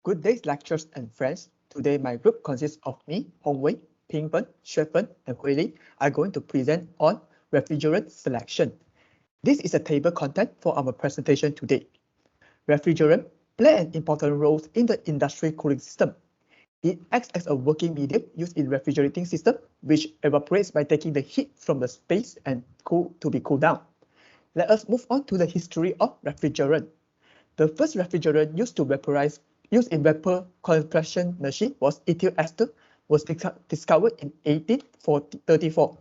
Good day, lecturers and friends. Today, my group consists of me, Lai Ping Fen, Shuet Fen, and Hui Ling are going to present on refrigerant selection. This is a table content for our presentation today. Refrigerant play an important role in the industry cooling system. It acts as a working medium used in refrigerating system, which evaporates by taking the heat from the space and cooled down. Let us move on to the history of refrigerant. The first refrigerant used in vapor compression machine was ethyl ester, was discovered in 1834.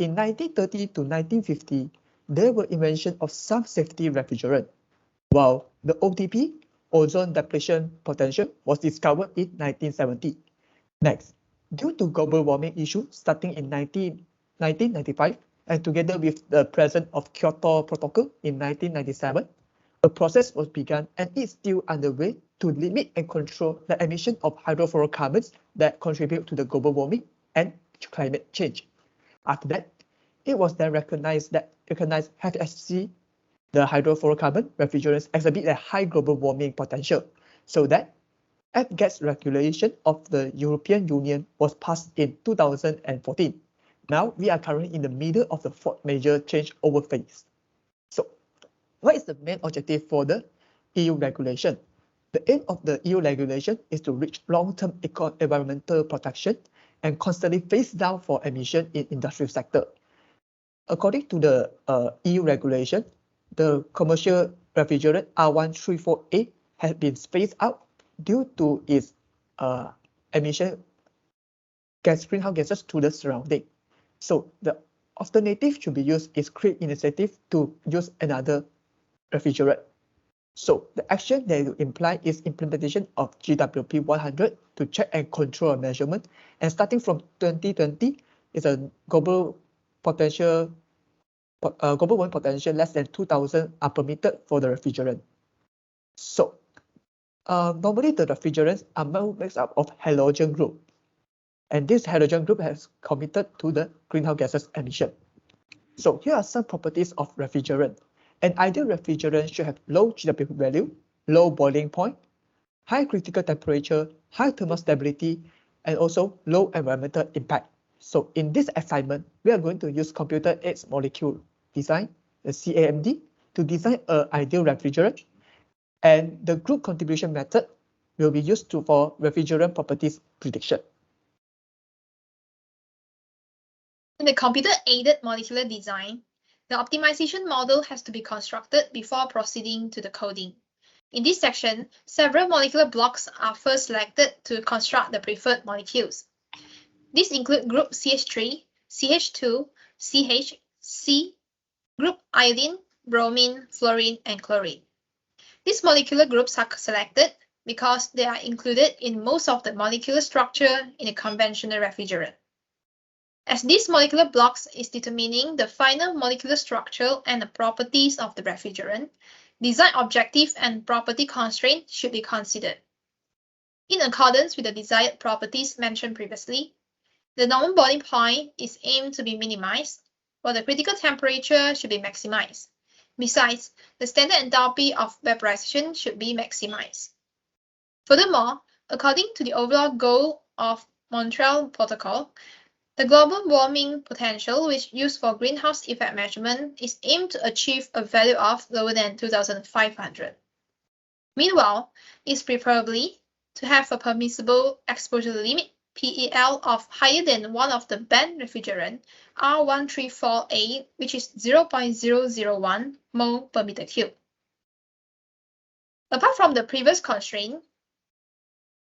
In 1930 to 1950, there were invention of some safety refrigerant, while the ODP, ozone depletion potential, was discovered in 1970. Next, due to global warming issue starting in 1995, and together with the presence of Kyoto Protocol in 1997, a process was begun and is still underway to limit and control the emission of hydrofluorocarbons that contribute to the global warming and climate change. After that, it was then recognized HFC, the hydrofluorocarbon refrigerants, exhibit a high global warming potential, so that F-gas regulation of the European Union was passed in 2014. Now we are currently in the middle of the fourth major changeover phase. So, what is the main objective for the EU regulation? The aim of the EU regulation is to reach long-term environmental protection and constantly phase down for emission in industrial sector. According to the EU regulation, the commercial refrigerant R134A has been phased out due to its emission greenhouse gases to the surrounding. So the alternative should be used is create initiative to use another refrigerant. So the action that will imply is implementation of GWP 100 to check and control measurement, and starting from 2020 is a global warming potential less than 2,000 are permitted for the refrigerant. So normally the refrigerants are made up of halogen group, and this halogen group has committed to the greenhouse gases emission. So here are some properties of refrigerant. An ideal refrigerant should have low GWP value, low boiling point, high critical temperature, high thermal stability, and also low environmental impact. So in this assignment, we are going to use computer-aided molecule design, the CAMD, to design an ideal refrigerant. And the group contribution method will be used for refrigerant properties prediction. In the computer-aided molecular design, the optimization model has to be constructed before proceeding to the coding. In this section, several molecular blocks are first selected to construct the preferred molecules. These include group CH3, CH2, CH, C, group iodine, bromine, fluorine, and chlorine. These molecular groups are selected because they are included in most of the molecular structure in a conventional refrigerant. As these molecular blocks is determining the final molecular structure and the properties of the refrigerant, design objective and property constraint should be considered. In accordance with the desired properties mentioned previously, the normal boiling point is aimed to be minimized, while the critical temperature should be maximized. Besides, the standard enthalpy of vaporization should be maximized. Furthermore, according to the overall goal of Montreal Protocol, the global warming potential, which used for greenhouse effect measurement, is aimed to achieve a value of lower than 2,500. Meanwhile, it is preferably to have a permissible exposure limit PEL of higher than one of the banned refrigerant R134A, which is 0.001 mole per meter cube. Apart from the previous constraint,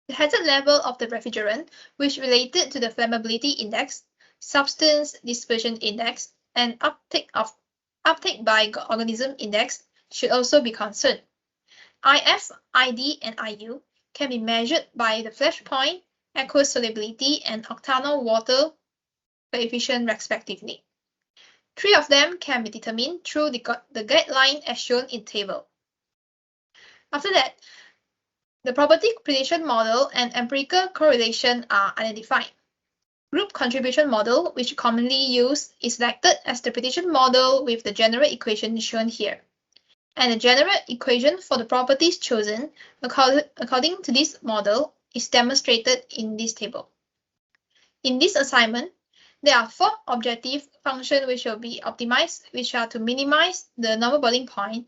the hazard level of the refrigerant, which related to the flammability index, substance dispersion index, and uptake by organism index, should also be concerned. IF, ID, and IU can be measured by the flash point, aqueous solubility, and octanol water coefficient respectively. 3 of them can be determined through the guideline as shown in table. After that, the property prediction model and empirical correlation are identified. Group contribution model, which commonly used, is selected as the prediction model with the general equation shown here. and the general equation for the properties chosen according to this model is demonstrated in this table. In this assignment, there are 4 objective functions which will be optimized, which are to minimize the normal boiling point,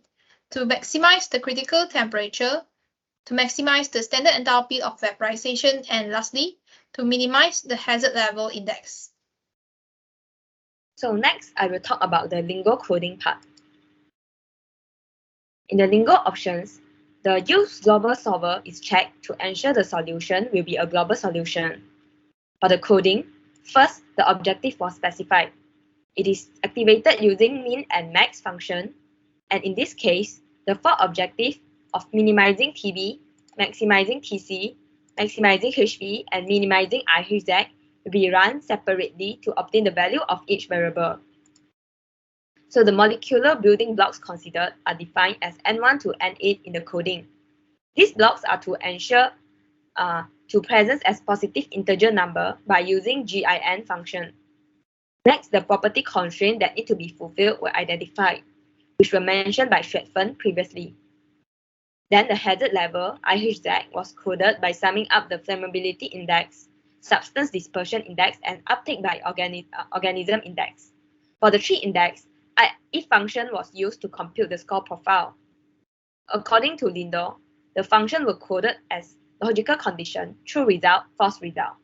to maximize the critical temperature, to maximize the standard enthalpy of vaporization, and lastly, to minimize the hazard level index. So next, I will talk about the lingo coding part. In the lingo options, the use global solver is checked to ensure the solution will be a global solution. For the coding, first, the objective was specified. It is activated using min and max function, and in this case, the 4 objectives of minimizing TB, maximizing TC, maximizing HB, and minimizing IHZ will be run separately to obtain the value of each variable. So the molecular building blocks considered are defined as N1 to N8 in the coding. These blocks are to ensure to presence as positive integer number by using GIN function. Next, the property constraints that need to be fulfilled were identified, which were mentioned by Shuet Fen previously. Then the hazard level, IHZ, was coded by summing up the flammability index, substance dispersion index, and uptake by organism index. For the tree index, if function was used to compute the score profile. According to Lindo, the function was coded as logical condition, true result, false result.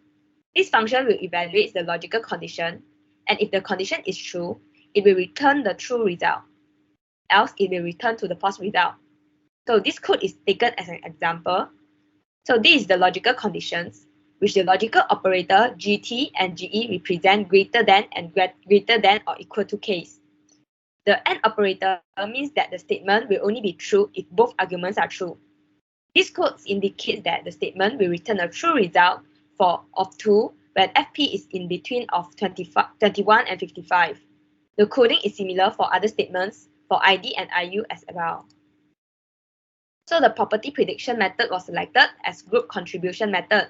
This function will evaluate the logical condition, and if the condition is true, it will return the true result. Else, it will return to the false result. So this code is taken as an example. So this is the logical conditions, which the logical operator GT and GE represent greater than and greater than or equal to case. The AND operator means that the statement will only be true if both arguments are true. This code indicates that the statement will return a true result of 2 when FP is in between of 21 and 55. The coding is similar for other statements for ID and IU as well. So the property prediction method was selected as group contribution method.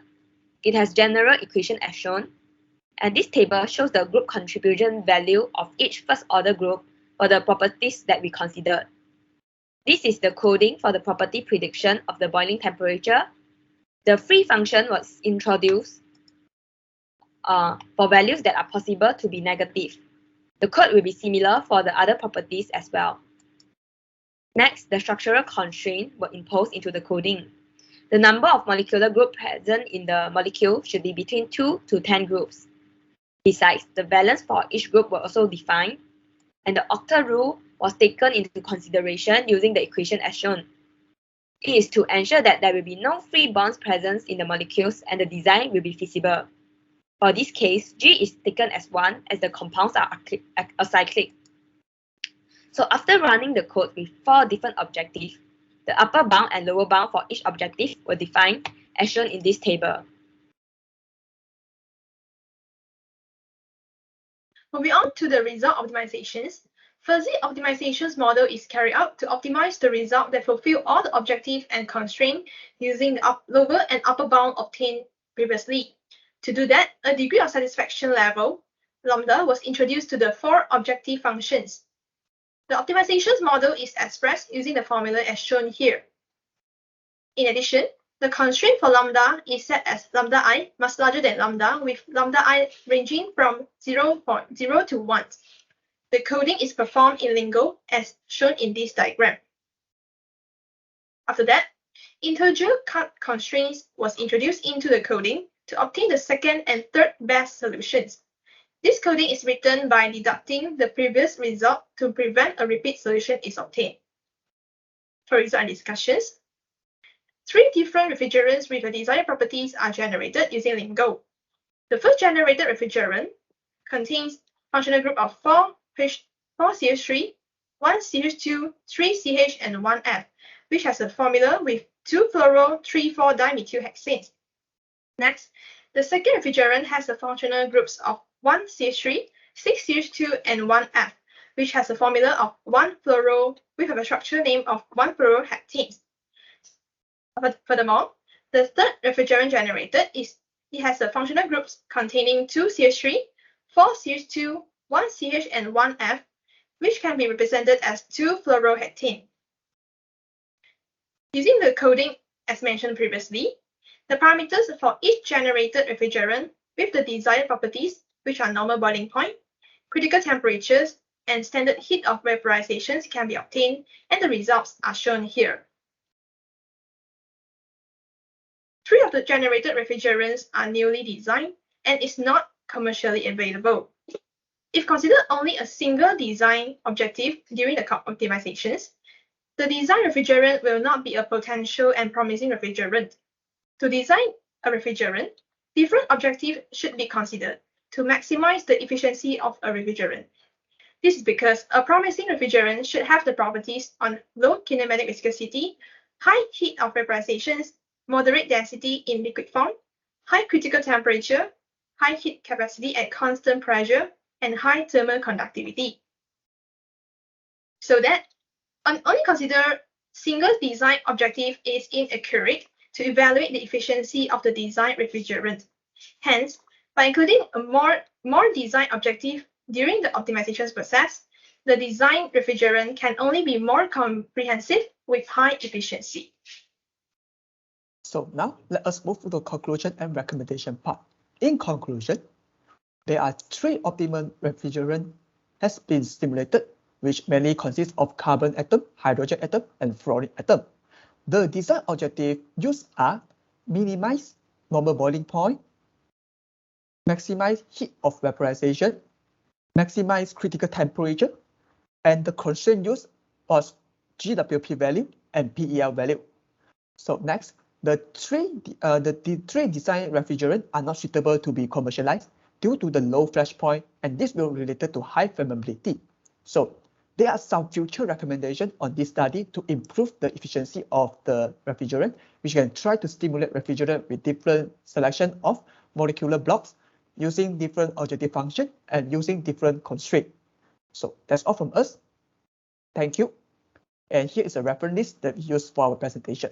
It has general equation as shown, and this table shows the group contribution value of each first order group for the properties that we considered. This is the coding for the property prediction of the boiling temperature. The free function was introduced for values that are possible to be negative. The code will be similar for the other properties as well. Next, the structural constraints were imposed into the coding. The number of molecular groups present in the molecule should be between 2 to 10 groups. Besides, the valence for each group were also defined, and the octal rule was taken into consideration using the equation as shown. It is to ensure that there will be no free bonds present in the molecules and the design will be feasible. For this case, G is taken as 1 as the compounds are acyclic. So after running the code with 4 different objectives, the upper bound and lower bound for each objective were defined as shown in this table. Moving on to the result optimizations. Fuzzy optimizations model is carried out to optimize the result that fulfill all the objective and constraint using the lower and upper bound obtained previously. To do that, a degree of satisfaction level, lambda, was introduced to the 4 objective functions. The optimizations model is expressed using the formula as shown here. In addition, the constraint for lambda is set as lambda I much larger than lambda, with lambda I ranging from 0.0 to 1. The coding is performed in Lingo as shown in this diagram. After that, integer cut constraints was introduced into the coding to obtain the second and third best solutions. This coding is written by deducting the previous result to prevent a repeat solution is obtained. For example discussions, 3 different refrigerants with the desired properties are generated using Lingo. The first generated refrigerant contains functional group of 4 CH3, 1 CH2, 3 CH, and 1 F, which has a formula with 2 fluoro 3,4 dimethylhexanes. Next, the second refrigerant has the functional groups of 1 CH3, 6 CH2, and 1 F, which has a formula of 1 fluoro with a structure name of 1 fluorohexanes. Furthermore, the third refrigerant generated it has the functional groups containing 2 CH3, 4 CH2, 1 CH, and 1 F, which can be represented as 2 fluorohexane. Using the coding as mentioned previously, the parameters for each generated refrigerant with the desired properties, which are normal boiling point, critical temperatures, and standard heat of vaporization can be obtained, and the results are shown here. 3 of the generated refrigerants are newly designed and is not commercially available. If considered only a single design objective during the optimizations, the design refrigerant will not be a potential and promising refrigerant. To design a refrigerant, different objectives should be considered to maximize the efficiency of a refrigerant. This is because a promising refrigerant should have the properties on low kinematic viscosity, high heat of vaporizations, moderate density in liquid form, high critical temperature, high heat capacity at constant pressure, and high thermal conductivity. So that only consider single design objective is inaccurate to evaluate the efficiency of the design refrigerant. Hence, by including a more design objective during the optimization process, the design refrigerant can only be more comprehensive with high efficiency. So now let us move to the conclusion and recommendation part. In conclusion, there are 3 optimal refrigerant has been simulated, which mainly consists of carbon atom, hydrogen atom, and fluorine atom. The design objective used are minimize normal boiling point, maximize heat of vaporization, maximize critical temperature, and the constraint used was GWP value and PEL value. So next, the three design refrigerant are not suitable to be commercialized due to the low flash point, and this will related to high flammability. So there are some future recommendations on this study to improve the efficiency of the refrigerant, which can try to stimulate refrigerant with different selection of molecular blocks using different objective function and using different constraints. So that's all from us. Thank you. And here is a reference list that we use for our presentation.